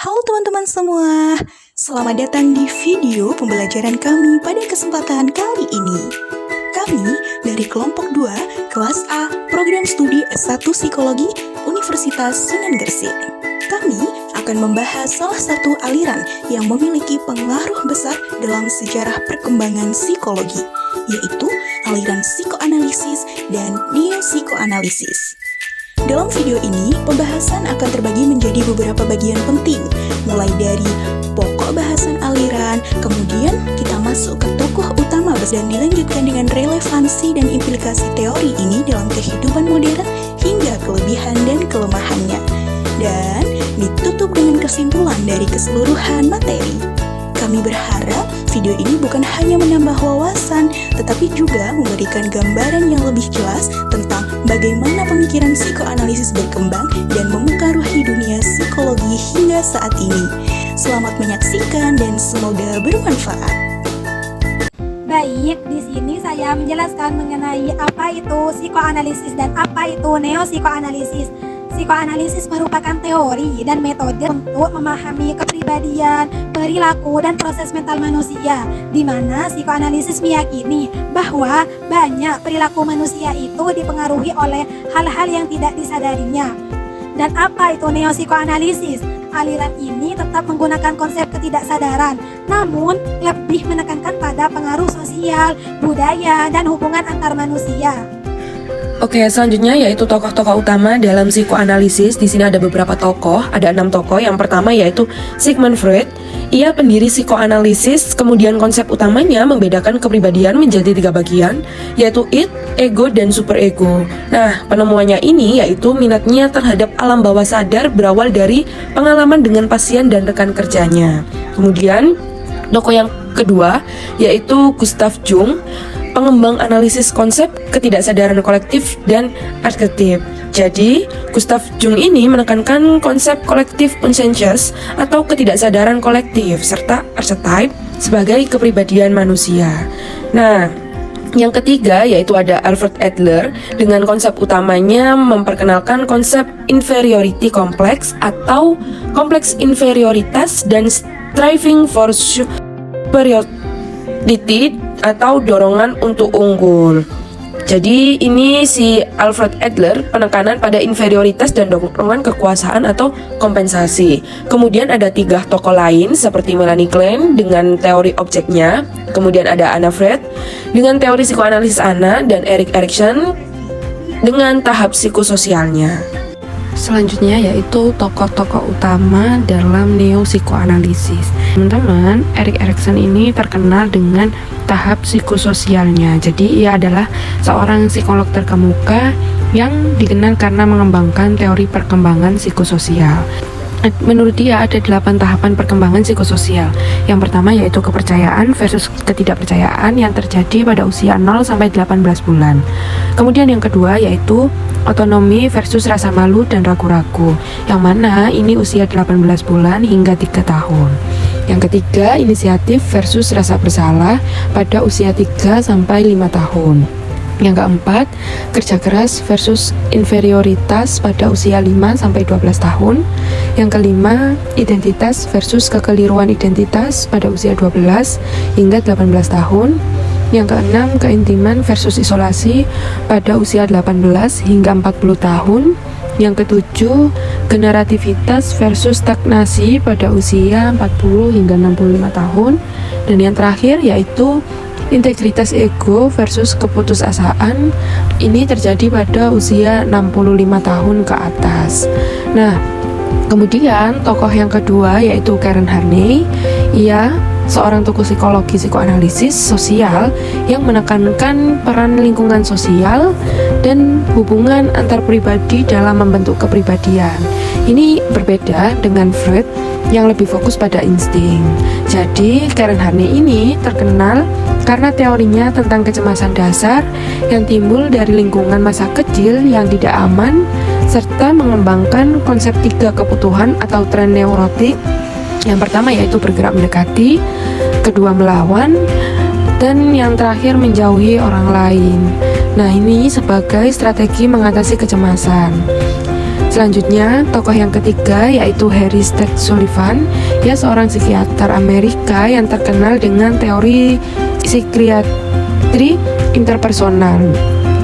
Halo teman-teman semua, selamat datang di video pembelajaran kami pada kesempatan kali ini. Kami dari kelompok 2, kelas A, program studi S1 Psikologi, Universitas Sunan Gresik. Kami akan membahas salah satu aliran yang memiliki pengaruh besar dalam sejarah perkembangan psikologi, yaitu aliran psikoanalisis dan neopsikoanalisis. Dalam video ini, pembahasan akan terbagi menjadi beberapa bagian penting, mulai dari pokok bahasan aliran, kemudian kita masuk ke tokoh utama dan dilanjutkan dengan relevansi dan implikasi teori ini dalam kehidupan modern hingga kelebihan dan kelemahannya. Dan ditutup dengan kesimpulan dari keseluruhan materi. Kami berharap video ini bukan hanya menambah wawasan, tetapi juga memberikan gambaran yang lebih jelas tentang bagaimana pemikiran psikoanalisis berkembang dan memengaruhi dunia psikologi hingga saat ini. Selamat menyaksikan dan semoga bermanfaat. Baik, di sini saya menjelaskan mengenai apa itu psikoanalisis dan apa itu neopsikoanalisis. Psikoanalisis merupakan teori dan metode untuk memahami kepribadian, perilaku, dan proses mental manusia, di mana psikoanalisis meyakini bahwa banyak perilaku manusia itu dipengaruhi oleh hal-hal yang tidak disadarinya. Dan apa itu neopsikoanalisis? Aliran ini tetap menggunakan konsep ketidaksadaran, namun lebih menekankan pada pengaruh sosial, budaya, dan hubungan antar manusia. Oke, selanjutnya yaitu tokoh-tokoh utama dalam psikoanalisis. Di sini ada beberapa tokoh, ada 6 tokoh. Yang pertama yaitu Sigmund Freud. Ia pendiri psikoanalisis. Kemudian konsep utamanya membedakan kepribadian menjadi 3 bagian, yaitu id, ego, dan superego. Nah, penemuannya ini yaitu minatnya terhadap alam bawah sadar berawal dari pengalaman dengan pasien dan rekan kerjanya. Kemudian tokoh yang kedua yaitu Gustav Jung, pengembang analisis konsep ketidaksadaran kolektif dan arketip. Jadi, Gustav Jung ini menekankan konsep kolektif unconscious atau ketidaksadaran kolektif serta archetype sebagai kepribadian manusia. Nah, yang ketiga yaitu ada Alfred Adler dengan konsep utamanya memperkenalkan konsep inferiority complex atau kompleks inferioritas dan striving for superiority atau dorongan untuk unggul. Jadi ini si Alfred Adler penekanan pada inferioritas dan dorongan kekuasaan atau kompensasi. Kemudian ada 3 tokoh lain seperti Melanie Klein dengan teori objeknya. Kemudian ada Anna Freud dengan teori psikoanalisis Anna dan Erik Erikson dengan tahap psikososialnya. Selanjutnya yaitu tokoh-tokoh utama dalam neopsikoanalisis. Teman-teman, Erik Erikson ini terkenal dengan tahap psikososialnya. Jadi ia adalah seorang psikolog terkemuka yang dikenal karena mengembangkan teori perkembangan psikososial. Menurut dia ada 8 tahapan perkembangan psikososial. Yang pertama yaitu kepercayaan versus ketidakpercayaan yang terjadi pada usia 0 sampai 18 bulan. Kemudian yang kedua yaitu otonomi versus rasa malu dan ragu-ragu, yang mana ini usia 18 bulan hingga 3 tahun. Yang ketiga, inisiatif versus rasa bersalah pada usia 3 sampai 5 tahun. Yang keempat, kerja keras versus inferioritas pada usia 5 sampai 12 tahun. Yang kelima, identitas versus kekeliruan identitas pada usia 12 hingga 18 tahun. Yang keenam, keintiman versus isolasi pada usia 18 hingga 40 tahun. Yang ketujuh, generativitas versus stagnasi pada usia 40 hingga 65 tahun. Dan yang terakhir yaitu integritas ego versus keputusasaan. Ini terjadi pada usia 65 tahun ke atas. Nah, kemudian tokoh yang kedua yaitu Karen Harney. Ia seorang tokoh psikologi psikoanalisis sosial yang menekankan peran lingkungan sosial dan hubungan antar pribadi dalam membentuk kepribadian. Ini berbeda dengan Freud yang lebih fokus pada insting. Jadi, Karen Harney ini terkenal karena teorinya tentang kecemasan dasar yang timbul dari lingkungan masa kecil yang tidak aman, serta mengembangkan konsep 3 kebutuhan atau tren neurotik. Yang pertama yaitu bergerak mendekati, kedua melawan, dan yang terakhir menjauhi orang lain. Nah, ini sebagai strategi mengatasi kecemasan. Selanjutnya, tokoh yang ketiga yaitu Harry Stack Sullivan. Dia seorang psikiater Amerika yang terkenal dengan teori psikiatri interpersonal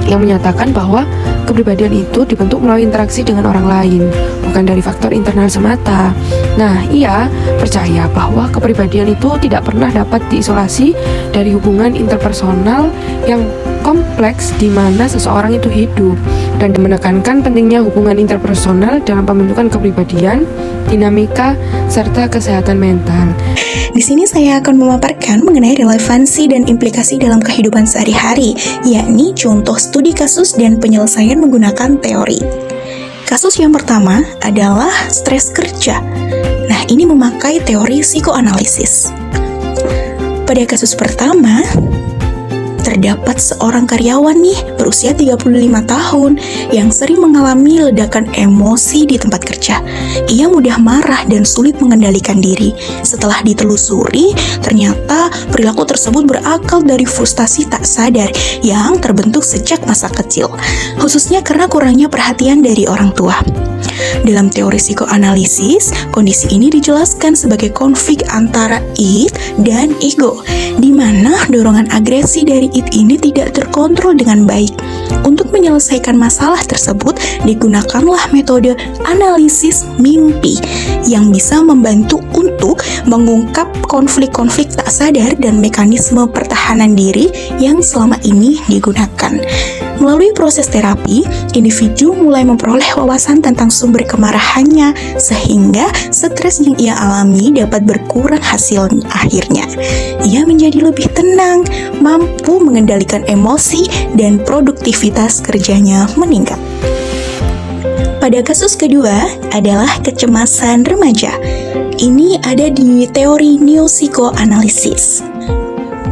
yang menyatakan bahwa kepribadian itu dibentuk melalui interaksi dengan orang lain, bukan dari faktor internal semata. Nah, ia percaya bahwa kepribadian itu tidak pernah dapat diisolasi dari hubungan interpersonal yang kompleks di mana seseorang itu hidup, dan menekankan pentingnya hubungan interpersonal dalam pembentukan kepribadian, dinamika, serta kesehatan mental. Di sini saya akan memaparkan mengenai relevansi dan implikasi dalam kehidupan sehari-hari, yakni contoh studi kasus dan penyelesaian menggunakan teori. Kasus yang pertama adalah stres kerja. Nah, ini memakai teori psikoanalisis. Pada kasus pertama, terdapat seorang karyawan nih berusia 35 tahun yang sering mengalami ledakan emosi di tempat kerja. Ia mudah marah dan sulit mengendalikan diri. Setelah ditelusuri, ternyata perilaku tersebut berakar dari frustasi tak sadar yang terbentuk sejak masa kecil, khususnya karena kurangnya perhatian dari orang tua. Dalam teori psikoanalisis, kondisi ini dijelaskan sebagai konflik antara id dan ego, di mana dorongan agresi dari id ini tidak terkontrol dengan baik. Untuk menyelesaikan masalah tersebut, digunakanlah metode analisis mimpi yang bisa membantu untuk mengungkap konflik-konflik tak sadar dan mekanisme pertahanan diri yang selama ini digunakan. Melalui proses terapi, individu mulai memperoleh wawasan tentang sumber kemarahannya, sehingga stres yang ia alami dapat berkurang hasil akhirnya. Ia menjadi lebih tenang, mampu mengendalikan emosi, dan produktivitas kerjanya meningkat. Pada kasus kedua adalah kecemasan remaja. Ini ada di teori neopsikoanalisis.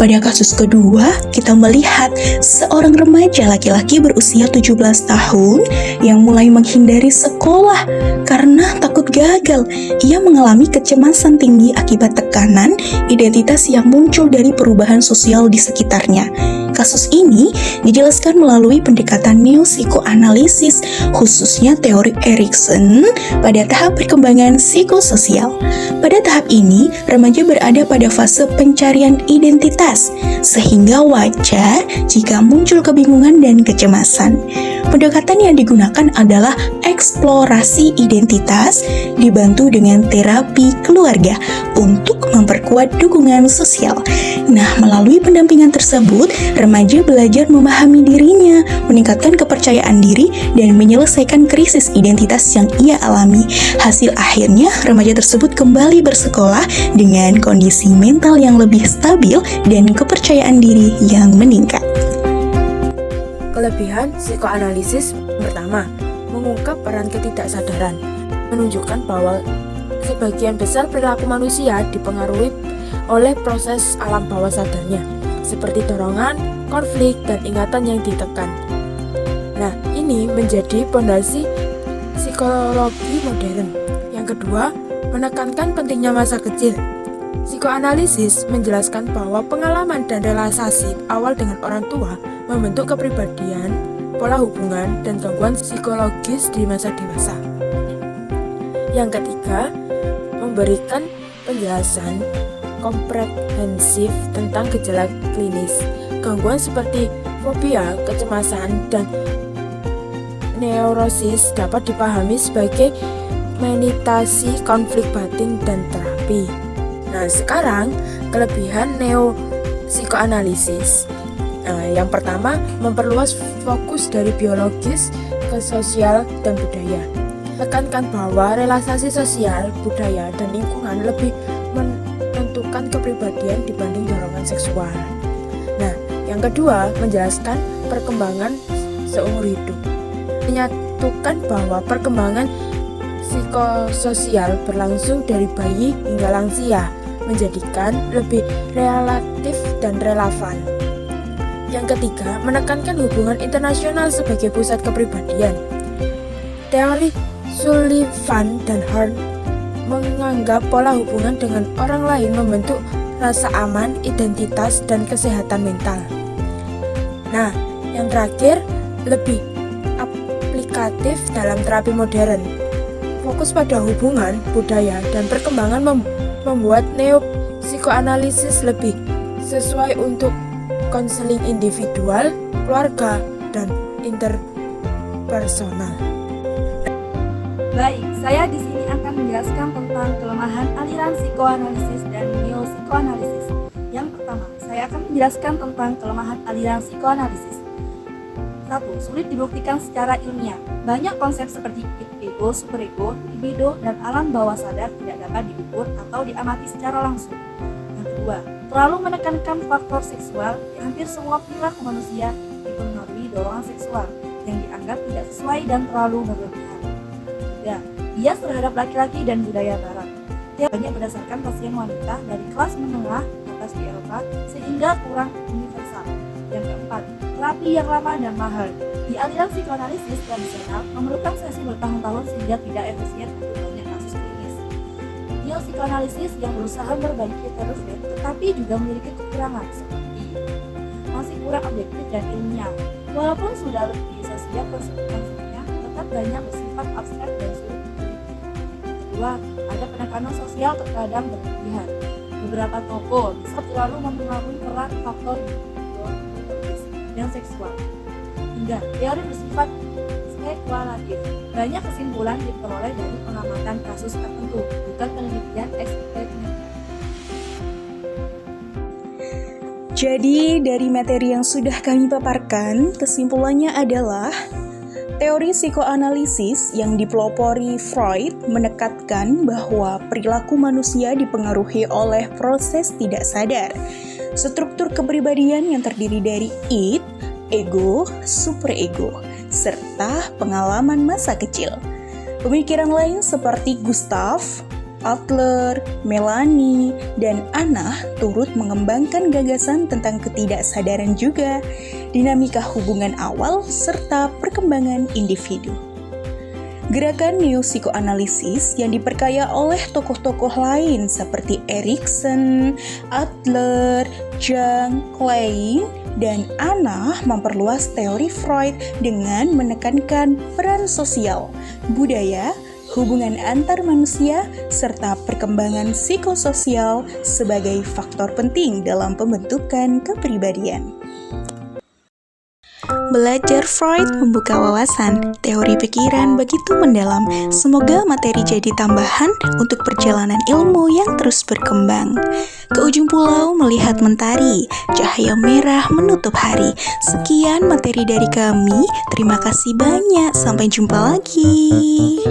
Pada kasus kedua, kita melihat seorang remaja laki-laki berusia 17 tahun yang mulai menghindari sekolah karena takut gagal. Ia mengalami kecemasan tinggi akibat tekanan identitas yang muncul dari perubahan sosial di sekitarnya. Kasus ini dijelaskan melalui pendekatan neopsikoanalisis, khususnya teori Erikson pada tahap perkembangan psikososial. Pada tahap ini, remaja berada pada fase pencarian identitas, sehingga wajar jika muncul kebingungan dan kecemasan. Pendekatan yang digunakan adalah eksplorasi identitas dibantu dengan terapi keluarga untuk memperkuat dukungan sosial. Nah, melalui pendampingan tersebut, remaja belajar memahami dirinya, meningkatkan kepercayaan diri, dan menyelesaikan krisis identitas yang ia alami. Hasil akhirnya, remaja tersebut kembali bersekolah dengan kondisi mental yang lebih stabil dan kepercayaan diri yang meningkat. Kelebihan psikoanalisis pertama, mengungkap peran ketidaksadaran, menunjukkan bahwa sebagian besar perilaku manusia dipengaruhi oleh proses alam bawah sadarnya, seperti dorongan, konflik, dan ingatan yang ditekan. Nah, ini menjadi pondasi psikologi modern. Yang kedua, menekankan pentingnya masa kecil. Psikoanalisis menjelaskan bahwa pengalaman dan relasi awal dengan orang tua membentuk kepribadian, pola hubungan, dan gangguan psikologis di masa dewasa. Yang ketiga, memberikan penjelasan komprehensif tentang gejala klinis. Gangguan seperti fobia, kecemasan, dan neurosis dapat dipahami sebagai manifestasi konflik batin dan terapi. Nah, sekarang kelebihan neopsikoanalisis. Yang pertama, memperluas fokus dari biologis ke sosial dan budaya. Tekankan bahwa relasi sosial, budaya, dan lingkungan lebih menentukan kepribadian dibanding dorongan seksual. Nah, yang kedua, menjelaskan perkembangan seumur hidup. Menyatukan bahwa perkembangan psikososial berlangsung dari bayi hingga lansia, menjadikan lebih relatif dan relevan. Yang ketiga, menekankan hubungan internasional sebagai pusat kepribadian. Teori Sullivan dan Horn menganggap pola hubungan dengan orang lain membentuk rasa aman, identitas, dan kesehatan mental. Nah, yang terakhir, lebih aplikatif dalam terapi modern. Fokus pada hubungan, budaya, dan perkembangan membuat neopsikoanalisis lebih sesuai untuk konseling individual, keluarga, dan interpersonal. Baik, saya di sini akan menjelaskan tentang kelemahan aliran psikoanalisis dan neopsikoanalisis. Yang pertama, saya akan menjelaskan tentang kelemahan aliran psikoanalisis. 1. Sulit dibuktikan secara ilmiah. Banyak konsep seperti ego, superego, libido, dan alam bawah sadar tidak dapat diukur atau diamati secara langsung. Yang kedua, terlalu menekankan faktor seksual. Hampir semua perilaku manusia dipengaruhi dorongan seksual yang dianggap tidak sesuai dan terlalu berlebihan. Ketiga, bias terhadap laki-laki dan budaya barat. Dia banyak berdasarkan pasien wanita dari kelas menengah atas di Eropa sehingga kurang universal. Yang keempat, terapi yang lama dan mahal. Di aliran psikoanalisis tradisional memerlukan sesi bertahun-tahun sehingga tidak efisien untuk banyak kasus klinis. Neopsikoanalisis yang berusaha memperbaiki terusnya tetapi juga memiliki kekurangan seperti masih kurang objektif dan ilmiah. Walaupun sudah bisa siap konsepnya, tetap banyak bersifat abstrak dan sulit diteliti. Kedua, ada penekanan sosial terkadang berlebihan. Beberapa tokoh bisa terlalu mempengaruhi peran faktor biologis dan seksual. Hingga teori bersifat spekulatif. Banyak kesimpulan diperoleh dari pengamatan kasus tertentu, bukan penelitian eksperimental. Jadi, dari materi yang sudah kami paparkan, kesimpulannya adalah teori psikoanalisis yang dipelopori Freud menekankan bahwa perilaku manusia dipengaruhi oleh proses tidak sadar. Struktur kepribadian yang terdiri dari id, ego, superego, serta pengalaman masa kecil. Pemikiran lain seperti Gustav, Adler, Melanie, dan Anna turut mengembangkan gagasan tentang ketidaksadaran juga, dinamika hubungan awal, serta perkembangan individu. Gerakan neopsikoanalisis yang diperkaya oleh tokoh-tokoh lain seperti Erikson, Adler, Jung, Klein, dan Anna memperluas teori Freud dengan menekankan peran sosial, budaya, hubungan antar manusia, serta perkembangan psikososial sebagai faktor penting dalam pembentukan kepribadian. Belajar Freud membuka wawasan, teori pikiran begitu mendalam. Semoga materi jadi tambahan untuk perjalanan ilmu yang terus berkembang. Ke ujung pulau melihat mentari, cahaya merah menutup hari. Sekian materi dari kami, terima kasih banyak, sampai jumpa lagi.